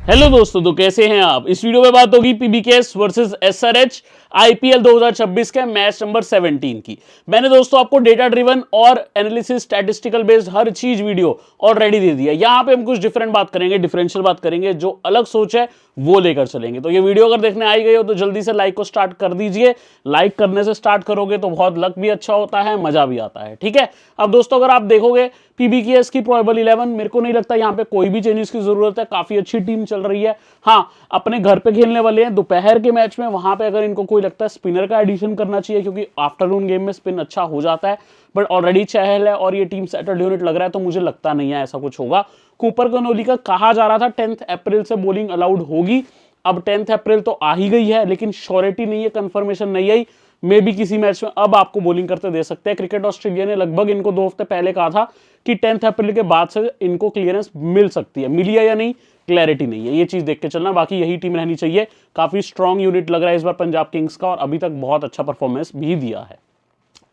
Hello दोस्तों, तो कैसे हैं आप। इस वीडियो में बात होगी पीबीकेएस वर्सेस एसआरएच आईपीएल 2026 के मैच नंबर 17 की। मैंने दोस्तों आपको डेटा ड्रिवन और एनालिसिस स्टैटिस्टिकल बेस्ड हर चीज वीडियो ऑलरेडी दे दिया। यहां पे हम कुछ डिफरेंट बात करेंगे, डिफरेंशियल बात करेंगे, जो अलग सोच है वो लेकर चलेंगे। तो ये वीडियो अगर देखने आई गई हो तो जल्दी से लाइक को स्टार्ट कर दीजिए। लाइक करने से स्टार्ट करोगे तो बहुत लक भी अच्छा होता है, मजा भी आता है। ठीक है, अब दोस्तों अगर आप देखोगे पीबीकेएस की प्रोबेबल 11, मेरे को नहीं लगता यहां पे कोई भी चेंजेस की जरूरत है। काफी अच्छी टीम चल रही है। हाँ, अपने घर पे खेलने वाले हैं दोपहर के मैच में, वहां पे अगर इनको कोई लगता है स्पिनर का एडिशन करना चाहिए, क्योंकि आफ्टरनून गेम में स्पिन अच्छा हो जाता है। बट ऑलरेडी चहल है और ये टीम सेटल्ड यूनिट लग रहा है, तो मुझे लगता नहीं है ऐसा कुछ होगा। कूपर कनोली का कहा जा रहा था 10 अप्रैल से बॉलिंग अलाउड होगी। अब 10 अप्रैल तो आ ही गई है, लेकिन श्योरिटी नहीं है, कंफर्मेशन नहीं आई। मे भी किसी मैच में अब आपको बॉलिंग करते दे सकते हैं। क्रिकेट ऑस्ट्रेलिया ने लगभग इनको 2 हफ्ते पहले कहा था कि 10 अप्रैल के बाद से इनको क्लियरेंस मिल सकती है। मिली है या नहीं, क्लैरिटी नहीं है। ये चीज देख के चलना। बाकी यही टीम रहनी चाहिए। काफी स्ट्रॉन्ग यूनिट लग रहा है इस बार पंजाब किंग्स का, और अभी तक बहुत अच्छा परफॉर्मेंस भी दिया है।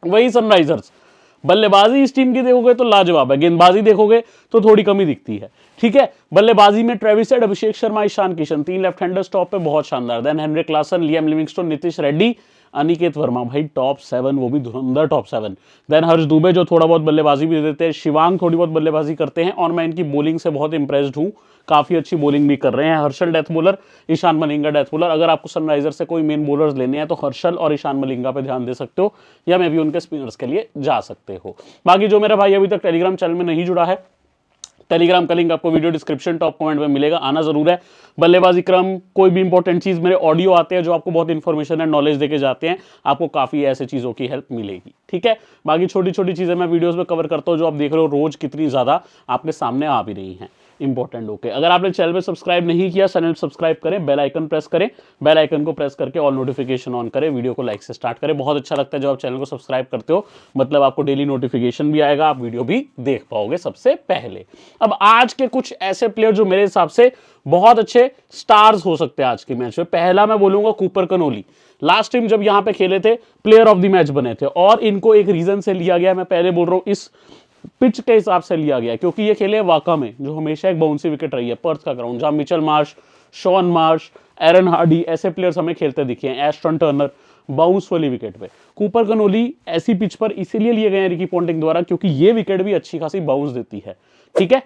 वही सनराइजर्स, बल्लेबाजी इस टीम की देखोगे तो लाजवाब है, गेंदबाजी देखोगे तो थोड़ी कमी दिखती है। ठीक है, बल्लेबाजी में Travis Head, Abhishek Sharma, Ishan Kishan, 3 left handers top पे बहुत शानदार। Then Heinrich Klaasen, Liam Livingstone, Nitish Reddy, Aniket Verma, भाई टॉप 7, वो भी धुरंधर टॉप 7। देन हर्ष दुबे जो थोड़ा बहुत बल्लेबाजी भी देते हैं, शिवांग थोड़ी बहुत बल्लेबाजी करते हैं, और मैं इनकी बॉलिंग से बहुत इंप्रेस्ड हूं। काफी अच्छी बॉलिंग भी कर रहे हैं। Harshal death bowler, Ishan Malinga death bowler. अगर आपको सनराइजर से कोई मेन बॉलर्स लेने हैं तो हर्षल और ईशान मलिंगा पे ध्यान दे सकते हो, या मैं भी उनके स्पिनर्स के लिए जा सकते हो। बाकी जो मेरा भाई अभी तक टेलीग्राम चैनल में नहीं जुड़ा है, टेलीग्राम का लिंक आपको वीडियो डिस्क्रिप्शन टॉप कमेंट में मिलेगा, आना जरूर है। बल्लेबाजी क्रम, कोई भी इंपॉर्टेंट चीज, मेरे ऑडियो आते हैं जो आपको बहुत इंफॉर्मेशन एंड नॉलेज देके जाते हैं, आपको काफी ऐसे चीजों की हेल्प मिलेगी। ठीक है, बाकी छोटी छोटी चीजें मैं वीडियोस में कवर करता हूं, जो आप देख रहे हो रोज कितनी ज्यादा आपके सामने आ भी रही हैं। इंपॉर्टेंट ओके, अगर आपने चैनल पे सब्सक्राइब नहीं किया, चैनल सब्सक्राइब करें, बेल आइकन प्रेस करें, बेल आइकन को प्रेस करके ऑल नोटिफिकेशन ऑन करें, वीडियो को लाइक से स्टार्ट करें। बहुत अच्छा लगता है जब आप चैनल को सब्सक्राइब करते हो, मतलब आपको डेली नोटिफिकेशन भी आएगा, आप वीडियो भी देख पाओगे सबसे पहले। अब आज के कुछ ऐसे प्लेयर जो मेरे हिसाब से बहुत अच्छे स्टार्स हो सकते हैं आज के मैच में। पहला मैं बोलूंगा कूपर कनोली। लास्ट टाइम जब यहां पे खेले थे, प्लेयर ऑफ द मैच बने थे, और इनको एक रीजन से लिया गया, मैं पहले बोल रहा हूं इस पिच के हिसाब से लिया गया, क्योंकि ये खेले वाका में, जो हमेशा एक बाउंसी विकेट रही है, पर्थ का ग्राउंड, जहां मिचेल मार्श, शॉन मार्श, एरन हार्डी ऐसे प्लेयर्स हमें खेलते दिखे हैं, एस्टन टर्नर, बाउंस वाली विकेट पे। कूपर कनोली ऐसी पिच पर इसीलिए लिए गए हैं रिकी पॉन्टिंग द्वारा, क्योंकि ये विकेट भी अच्छी खासी बाउंस देती है। ठीक है,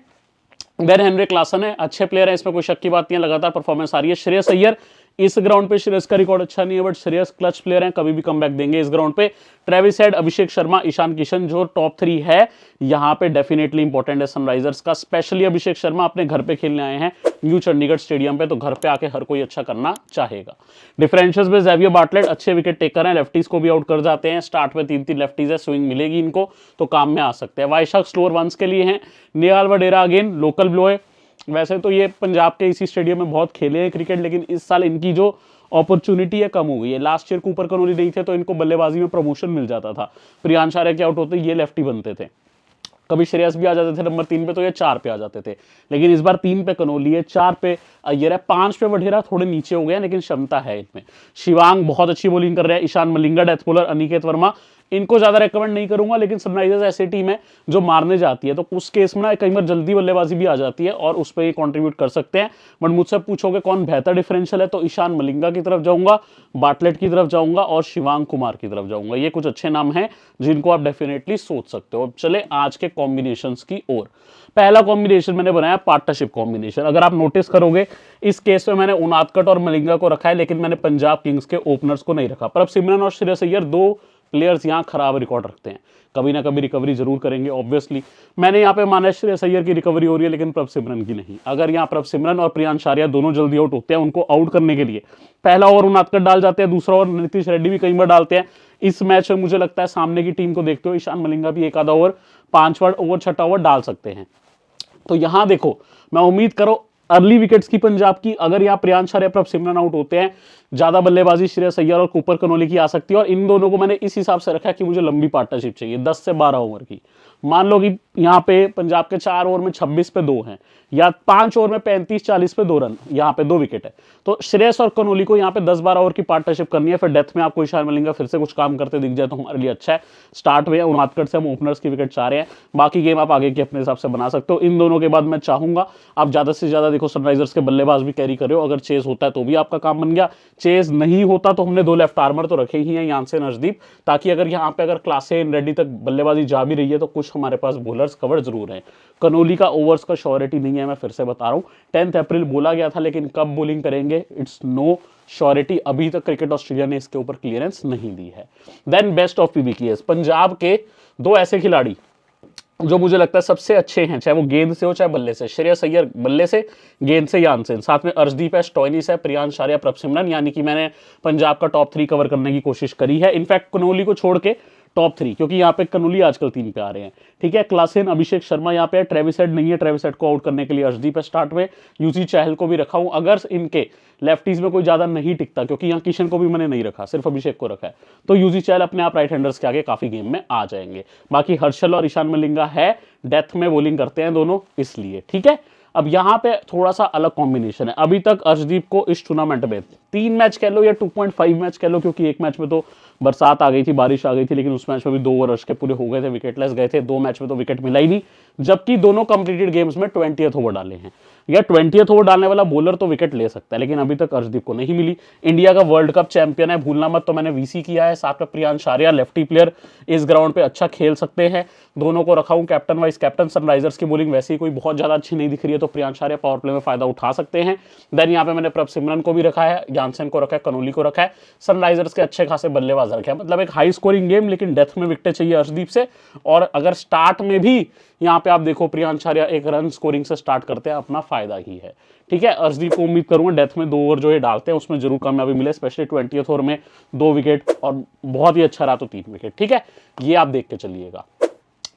देन हेनरिक क्लासन है, अच्छे प्लेयर है, इसमें कोई शक की बात नहीं है, लगातार परफॉर्मेंस आ रही है। श्रेयस अय्यर, इस ग्राउंड पे श्रेयस का रिकॉर्ड अच्छा नहीं है, बट श्रेयस क्लच प्लेयर है, कभी भी कमबैक देंगे इस ग्राउंड पे। ट्रेविस हेड, अभिषेक शर्मा, ईशान किशन, जो टॉप 3 है यहां पे डेफिनेटली इंपॉर्टेंट है सनराइजर्स का। स्पेशली अभिषेक शर्मा अपने घर पे खेलने आए हैं न्यू चंडीगढ़ स्टेडियम पे, तो घर पे आके हर कोई अच्छा करना चाहेगा। डिफरेंशियल्स में जेवियर बार्टलेट अच्छे विकेट टेकर हैं, लेफ्टीज को भी आउट कर जाते हैं। स्टार्ट में 3-3 लेफ्टीज है, स्विंग मिलेगी इनको तो काम में आ सकते हैं। वाइशाख स्लोअर वंस के लिए हैं। निहाल वडेरा अगेन लोकल ब्लो है। वैसे तो ये पंजाब के इसी स्टेडियम में बहुत खेले हैं क्रिकेट, लेकिन इस साल इनकी जो अपॉर्चुनिटी है कम हो गई है। लास्ट ईयर कूपर कनोली नहीं थे तो इनको बल्लेबाजी में प्रमोशन मिल जाता था, प्रियांश आर्य के आउट होते ये लेफ्टी बनते थे, कभी श्रेयस भी आ जाते थे नंबर 3 पे, तो ये 4 पे आ जाते थे। लेकिन इस बार 3 पे कनोली है, 4 पे अय्यर है, 5 पे वढेरा थोड़े नीचे हो गए, लेकिन क्षमता है इनमें। शिवांग बहुत अच्छी बॉलिंग कर रहे हैं। ईशान मलिंगा डेथ बॉलर, अनिकेत वर्मा, इनको ज्यादा रेकमेंड नहीं करूंगा, लेकिन सनराइजर्स ऐसी टीम है जो मारने जाती है, तो उस केस में ना कई बार जल्दी बल्लेबाजी भी आ जाती है और उस पर ये कंट्रीब्यूट कर सकते हैं। बट मुझसे पूछोगे कौन बेहतर डिफरेंशियल है, तो ईशान मलिंगा की तरफ जाऊंगा, बाटलेट की तरफ जाऊंगा और शिवांग कुमार की तरफ जाऊंगा। ये कुछ अच्छे नाम हैं जिनको आप डेफिनेटली सोच सकते हो। अब चले आज के कॉम्बिनेशंस की ओर। पहला कॉम्बिनेशन मैंने बनाया पार्टनरशिप कॉम्बिनेशन। अगर आप नोटिस करोगे इस केस में मैंने उनादकट और मलिंगा को रखा है, लेकिन मैंने पंजाब किंग्स के ओपनर्स को नहीं रखा। प्रभसिमरन और श्रेयस अय्यर, 2 प्लेयर्स यहां खराब रिकॉर्ड रखते हैं, कभी ना कभी रिकवरी जरूर करेंगे ऑब्वियसली। मैंने यहां पे माना श्रेयस अय्यर की रिकवरी हो रही है, लेकिन प्रभसिमरन की नहीं। अगर यहां प्रभसिमरन और प्रियांश आर्या दोनों जल्दी आउट होते हैं, उनको आउट करने के लिए पहला ओवर उनादकट डाल जाते हैं, दूसरा ओवर नीतीश रेड्डी भी कई बार डालते हैं। इस मैच में मुझे लगता है सामने की टीम को देखते हो ईशान मलिंगा भी एक आधा ओवर, 5वां ओवर 6ठा ओवर डाल सकते हैं। तो यहां देखो, मैं उम्मीद करो अर्ली विकेट्स की पंजाब की, अगर यहाँ प्रियांश आर्या प्रभसिमरन आउट होते हैं, ज्यादा बल्लेबाजी श्रेयस अय्यर और कूपर कनोली की आ सकती है। और इन दोनों को मैंने इस हिसाब से रखा है कि मुझे लंबी पार्टनरशिप चाहिए, 10 से 12 ओवर की। मान लो कि यहाँ पे पंजाब के 4 ओवर में 26 पे 2 हैं, या 5 ओवर में 35-40 पे 2 रन, यहाँ पे 2 विकेट है, तो श्रेयस और कनोली को यहाँ पे 10-12 ओवर की पार्टनरशिप करनी है। फिर डेथ में आपको ईशान मलिंगा फिर से कुछ काम करते दिख जाए तो हमारे लिए अच्छा है। स्टार्ट में उनादकट से हम ओपनर्स की विकेट चाह रहे हैं, बाकी गेम आप आगे के अपने हिसाब से बना सकते हो। इन दोनों के बाद मैं चाहूंगा आप ज्यादा से ज्यादा देखो सनराइजर्स के बल्लेबाज भी कैरी कर रहे हो, अगर चेज होता है तो भी आपका काम बन गया, चेज नहीं होता तो हमने 2 लेफ्ट आर्मर तो रखे ही हैं यानसेन अर्शदीप, ताकि अगर यहाँ पे अगर क्लासेन रेड्डी तक बल्लेबाजी जा भी रही है तो कुछ हमारे पास बॉलर्स कवर जरूर हैं। कनोली का ओवर्स का श्योरिटी नहीं है, मैं फिर से बता रहा हूँ, 10 अप्रैल बोला गया था लेकिन कब बॉलिंग करेंगे इट्स नो श्योरिटी, अभी तक क्रिकेट ऑस्ट्रेलिया ने इसके ऊपर क्लियरेंस नहीं दी है। Then best of PBKS, Punjab के 2 ऐसे खिलाड़ी जो मुझे लगता है सबसे अच्छे हैं, चाहे वो गेंद से हो चाहे बल्ले से, श्रेयस अय्यर बल्ले से, गेंद से यानसेन, साथ में अर्शदीप है, स्टोइनिस है, प्रियांश आर्या, प्रभसिमरन, यानी कि मैंने पंजाब का टॉप 3 कवर करने की कोशिश करी है। इनफैक्ट कनोली को छोड़ के टॉप 3, क्योंकि यहाँ पे कनोली आजकल 3 पे आ रहे हैं, ठीक है। क्लासेन, अभिषेक शर्मा यहाँ पे है, ट्रेविस हेड नहीं है, ट्रेविस हेड को आउट करने के लिए अर्शदीप है स्टार्ट में, यूसी चहल को भी रखा हूं अगर इनके लेफ्टीज में कोई ज्यादा नहीं टिकता, क्योंकि यहाँ किशन को भी मैंने नहीं रखा, सिर्फ अभिषेक को रखा है, तो यूसी चहल अपने आप राइट हैंडर्स के आगे काफी गेम में आ जाएंगे। बाकी हर्षल और ईशान मलिंगा है, डेथ में बॉलिंग करते हैं दोनों, इसलिए ठीक है। अब यहाँ पे थोड़ा सा अलग कॉम्बिनेशन है, अभी तक अर्शदीप को इस टूर्नामेंट में 3 मैच कह लो या 2.5 मैच कह लो, क्योंकि एक मैच में तो बरसात आ गई थी, बारिश आ गई थी, लेकिन उस मैच में भी 2 ओवर अर्श के पूरे हो गए थे, विकेटलेस गए थे, 2 मैच में तो विकेट मिला ही नहीं, जबकि दोनों कंप्लीटेड गेम्स में 20th ओवर डाले हैं। या 20th ओवर डालने वाला बॉलर तो विकेट ले सकता है, लेकिन अभी तक अर्शदीप को नहीं मिली। इंडिया का वर्ल्ड कप चैंपियन है, भूलना मत, तो मैंने वीसी किया है, साथ में प्रियांश आर्या लेफ्टी प्लेयर इस ग्राउंड पे अच्छा खेल सकते हैं, दोनों को रखा हूं कैप्टन वाइस कैप्टन। सनराइजर्स की बॉलिंग वैसे ही कोई बहुत ज्यादा अच्छी नहीं दिख रही है, तो प्रियांश आर्या पावर प्ले में फायदा उठा सकते हैं। देन यहाँ पे मैंने प्रभसिमरन को भी रखा है, यानसेन को रखा है, कनोली को रखा है, सनराइजर्स के अच्छे खासे बल्लेबाज रखे हैं, मतलब एक हाई स्कोरिंग गेम, लेकिन डेथ में विकेट चाहिए अर्शदीप से। और अगर स्टार्ट में भी यहाँ पे आप देखो प्रियांश आर्या एक रन स्कोरिंग से स्टार्ट करते हैं, अपना फायदा ही है, ठीक है। अर्शदीप को उम्मीद करूंगा डेथ में 2 ओवर जो ये डालते हैं उसमें जरूर कामयाबी मिले, स्पेशली 20th ओवर में 2 विकेट, और बहुत ही अच्छा रहा तो 3 विकेट, ठीक है, ये आप देख के चलिएगा।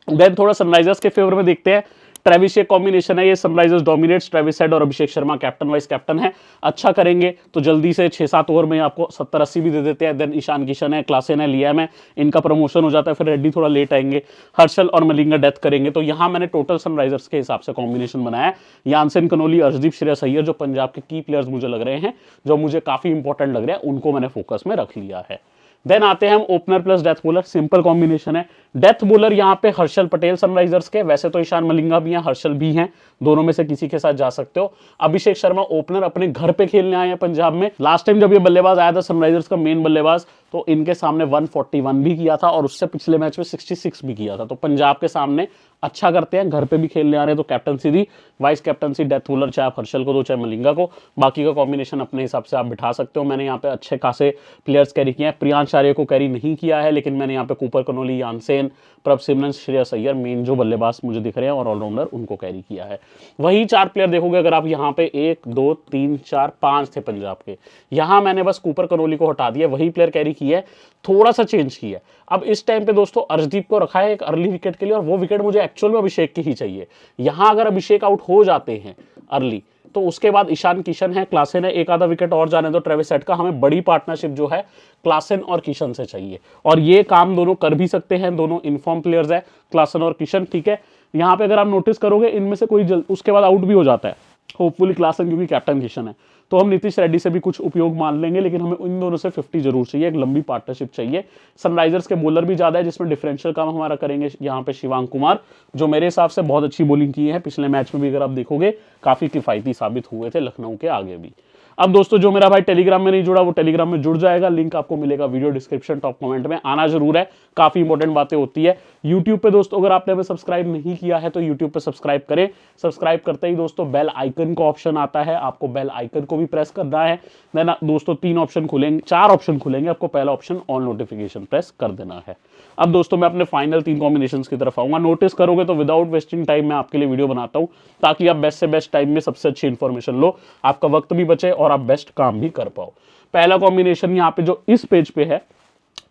देन थोड़ा सनराइजर्स के फेवर में देखते हैं, ट्रेविस, ये कॉम्बिनेशन है, ये सनराइजर्स डोमिनेट्स, ट्रेविस हेड और Abhishek Sharma captain vice captain है, अच्छा करेंगे तो जल्दी से 6-7 ओवर में आपको 70-80 भी दे देते हैं। देन ईशान किशन है, क्लासेन है, लियाम है, इनका प्रमोशन हो जाता है, फिर रेड्डी थोड़ा लेट आएंगे, हर्षल और मलिंगा डेथ करेंगे। तो यहाँ मैंने टोटल सनराइजर्स के हिसाब से कॉम्बिनेशन बनाया है, यानसेन, कनोली, अर्शदीप, श्रेयस अय्यर, जो पंजाब के की प्लेयर्स मुझे लग रहे हैं, जो मुझे काफी इंपॉर्टेंट लग रहे हैं, उनको मैंने फोकस में रख लिया है। देन आते हैं हम opener plus death bowler, simple combination है। डेथ बॉलर यहाँ पे हर्षल पटेल सनराइजर्स के, वैसे तो ईशान मलिंगा भी हैं, हर्षल भी हैं, दोनों में से किसी के साथ जा सकते हो। अभिषेक शर्मा ओपनर अपने घर पे खेलने आए हैं पंजाब में, लास्ट टाइम जब ये बल्लेबाज आया था सनराइजर्स का मेन बल्लेबाज, तो इनके सामने 141 भी किया था और उससे पिछले मैच में 66 भी किया था, तो पंजाब के सामने अच्छा करते हैं, घर पे भी खेलने आ रहे हैं, तो कैप्टनसी दी, वाइस कैप्टनसी डेथ बॉलर चाहे आप हर्षल को दो चाहे मलिंगा को, बाकी का कॉम्बिनेशन अपने हिसाब से आप बिठा सकते हो। मैंने यहाँ पे अच्छे खासे प्लेयर्स कैरी किए हैं, प्रियांश आर्या को कैरी नहीं किया है, लेकिन मैंने यहाँ पे Cooper, Connolly, Jansen, Prabhsimran, Shreyas Iyer, main जो बल्लेबाज मुझे दिख रहे हैं और ऑलराउंडर, उनको कैरी किया है। वही 4 प्लेयर देखोगे अगर आप यहाँ पे 1 2 3 4 5 थे पंजाब के, यहाँ मैंने बस कूपर, कनोली को हटा दिया, वही प्लेयर कैरी किया है, थोड़ा सा चेंज किया। अब इस टाइम पे दोस्तों अर्शदीप को रखा है एक अर्ली विकेट के लिए, और वो विकेट मुझे एक्चुअल में अभिषेक की ही चाहिए। यहां अगर अभिषेक आउट हो जाते हैं अर्ली, तो उसके बाद ईशान किशन है, क्लासेन है, एक आधा विकेट और जाने दो ट्रेविस हेड का, हमें बड़ी पार्टनरशिप जो है क्लासेन और किशन से चाहिए, और ये काम दोनों कर भी सकते हैं, दोनों इनफॉर्म प्लेयर्स है क्लासेन और किशन, ठीक है। यहाँ पे अगर आप नोटिस करोगे इनमें से कोई उसके बाद आउट भी हो जाता है, होपफुली क्लासेन, क्योंकि कैप्टन किशन है, तो हम नीतीश रेड्डी से भी कुछ उपयोग मान लेंगे, लेकिन हमें इन दोनों से 50 जरूर चाहिए, एक लंबी पार्टनरशिप चाहिए। सनराइजर्स के बॉलर भी ज्यादा है, जिसमें डिफरेंशियल काम हमारा करेंगे यहाँ पे शिवांग कुमार, जो मेरे हिसाब से बहुत अच्छी बॉलिंग की है, पिछले मैच में भी अगर आप देखोगे काफी किफायती साबित हुए थे लखनऊ के आगे भी। अब दोस्तों जो मेरा भाई टेलीग्राम में नहीं जुड़ा वो टेलीग्राम में जुड़ जाएगा, लिंक आपको मिलेगा वीडियो डिस्क्रिप्शन टॉप कमेंट में, आना जरूर है, काफी इंपॉर्टेंट बातें होती है। यूट्यूब पे दोस्तों अगर आपने हमें सब्सक्राइब नहीं किया है तो यूट्यूब पे सब्सक्राइब करें, सब्सक्राइब करते ही दोस्तों बेल आइकन का ऑप्शन आता है, आपको बेल आइकन को भी प्रेस करना है। देन दोस्तों 3 ऑप्शन खुलेंगे, 4 ऑप्शन खुलेंगे, आपको पहला ऑप्शन ऑल नोटिफिकेशन प्रेस कर देना है। अब दोस्तों मैं अपने फाइनल 3 कॉम्बिनेशन की तरफ आऊंगा, नोटिस करोगे तो विदाउट वेस्टिंग टाइम मैं आपके लिए वीडियो बनाता हूं, ताकि आप बेस्ट से बेस्ट टाइम में सबसे अच्छी इंफॉर्मेशन लो, आपका वक्त भी बचे और आप बेस्ट काम भी कर पाओ। पहला कॉम्बिनेशन यहाँ पे जो इस पेज पे है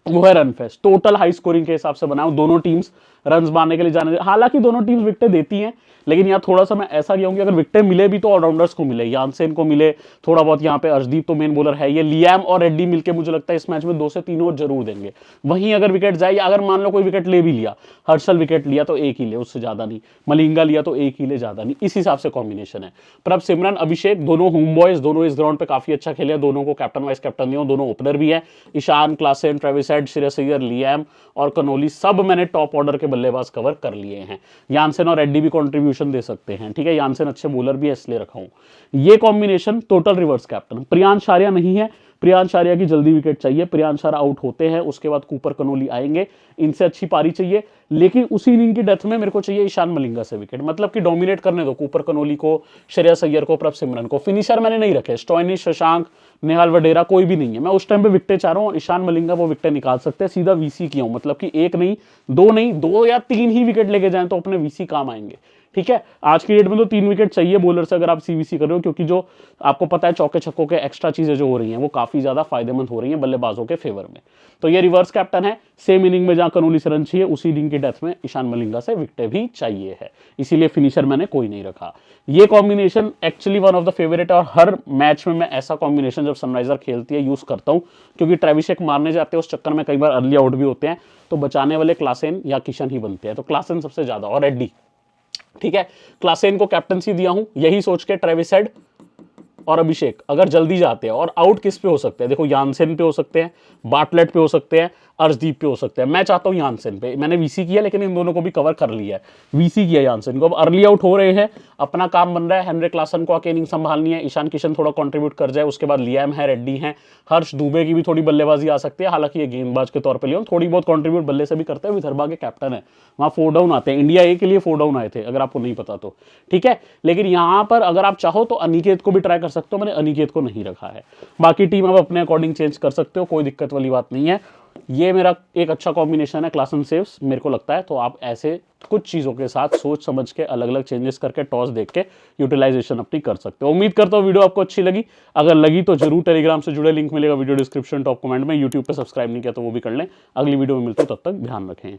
वो है run fest, total high scoring के हिसाब से बनाया, दोनों टीम्स रन्स मारने के लिए जाने, हालांकि दोनों टीम्स विकेटें देती हैं, लेकिन यहाँ थोड़ा सा मैं ऐसा किया हूं कि अगर विकेटें मिले भी तो ऑलराउंडर्स को मिले, यानसेन को मिले थोड़ा बहुत, यहाँ पे अर्शदीप तो मेन बॉलर है, ये लियाम और रेड्डी मिलके मुझे लगता है इस मैच में 2 से 3 ओवर जरूर देंगे। वहीं अगर विकेट जाए, या अगर मान लो कोई विकेट ले भी लिया, हर्षल विकेट लिया तो 1 ही ले, उससे ज्यादा नहीं, मलिंगा लिया तो 1 ही ले, ज्यादा नहीं, इस हिसाब से कॉम्बिनेशन है। प्रभसिमरन, अभिषेक दोनों होम बॉयज, दोनों इस ग्राउंड पे काफी अच्छा खेले, दोनों को कैप्टन वाइस कैप्टन दिया, दोनों ओपनर भी है। Ishan, Klaasen, Travis Head, Shreyas Iyer, Liam और कनोली सब मैंने टॉप ऑर्डर के बल्लेबाज कवर कर लिए हैं। यानसेन और रेड्डी भी कंट्रीब्यूशन दे सकते हैं, ठीक है, यानसेन अच्छे बॉलर भी है इसलिए रखा हूं। ये combination total reverse captain. Priyansh Arya नहीं है, प्रियांश आर्या की जल्दी विकेट चाहिए, प्रियांश आर्या आउट होते हैं, उसके बाद कूपर कनोली आएंगे, इनसे अच्छी पारी चाहिए। लेकिन उसी इनिंग की डेथ में मेरे को चाहिए ईशान मलिंगा से विकेट, मतलब कि डोमिनेट करने दो कूपर कनोली को, श्रेयस अय्यर को, प्रभ सिमरन को। फिनिशर मैंने नहीं रखे, स्टॉइनिस, शशांक, नेहाल वडेरा कोई भी नहीं है। मैं उस टाइम पे विकेटें चाह रहा हूँ और ईशान मलिंगा वो विकेटें निकाल सकते हैं। सीधा वीसी किया हूं, मतलब कि एक नहीं, दो या तीन ही विकेट लेके जाएं तो अपने वीसी काम आएंगे, ठीक है। आज की डेट में तो 3 विकेट चाहिए बॉलर से अगर आप सीवीसी कर रहे हो, क्योंकि जो आपको पता है चौके छक्कों के एक्स्ट्रा चीजें जो हो रही हैं वो काफी ज्यादा फायदेमंद हो रही हैं बल्लेबाजों के फेवर में। तो ये रिवर्स कैप्टन है। सेम इनिंग में जहां कनोली से रन चाहिए उसी इनिंग की डेथ में ईशान मलिंगा से विकेटें भी चाहिए है, इसीलिए फिनिशर मैंने कोई नहीं रखा। ये combination actually one of the favourite है और हर मैच में मैं ऐसा कॉम्बिनेशन जब सनराइजर खेलती है यूज करता हूं, क्योंकि ट्रेविस मारने जाते हैं उस चक्कर में कई बार अर्ली आउट भी होते हैं, तो बचाने वाले क्लासेन या किशन ही बनते हैं। तो क्लासेन सबसे ज्यादा और रेड्डी, ठीक है। क्लासेन को कैप्टनसी दिया हूं यही सोच के ट्रेविस हेड और अभिषेक अगर जल्दी जाते हैं। और आउट किस पे हो सकते हैं, देखो यानसेन पे हो सकते हैं, बाटलेट पे हो सकते हैं, अर्शदीप पे हो सकते हैं। मैं चाहता हूं यानसेन पे, मैंने वीसी किया लेकिन इन दोनों को भी कवर कर लिया है, वीसी किया यानसेन को। अब अर्ली आउट हो रहे हैं, अपना काम बन रहा है, हेनरी क्लासन को आके इनिंग संभालनी है, ईशान किशन थोड़ा कंट्रीब्यूट कर जाए, उसके बाद लियाम है, रेड्डी है, हर्ष दुबे की भी थोड़ी बल्लेबाजी आ सकती है, हालांकि ये गेंदबाज के तौर पर लिया थोड़ी बहुत कंट्रीब्यूट बल्ले से भी करते हैं। विदर्भा के कैप्टन है, वहां 4 डाउन आते हैं, इंडिया ए के लिए 4 डाउन आए थे अगर आपको नहीं पता तो, ठीक है। लेकिन यहां पर अगर आप चाहो तो अनिकेत को भी ट्राई कर सकते हो, मैंने अनिकेत को नहीं रखा है। बाकी टीम आप अपने अकॉर्डिंग चेंज कर सकते हो, कोई दिक्कत वाली बात नहीं है। ये मेरा एक अच्छा कॉम्बिनेशन है क्लासन सेव्स मेरे को लगता है। तो आप ऐसे कुछ चीजों के साथ सोच समझ के अलग अलग चेंजेस करके टॉस देख के यूटिलाइजेशन अपनी कर सकते हो। उम्मीद करता हूं वीडियो आपको अच्छी लगी, अगर लगी तो जरूर टेलीग्राम से जुड़े, लिंक मिलेगा वीडियो डिस्क्रिप्शन टॉप कमेंट में। यूट्यूब पे सब्सक्राइब नहीं किया तो वो भी कर लें। अगली वीडियो में मिलते हैं, तब तक ध्यान रखें।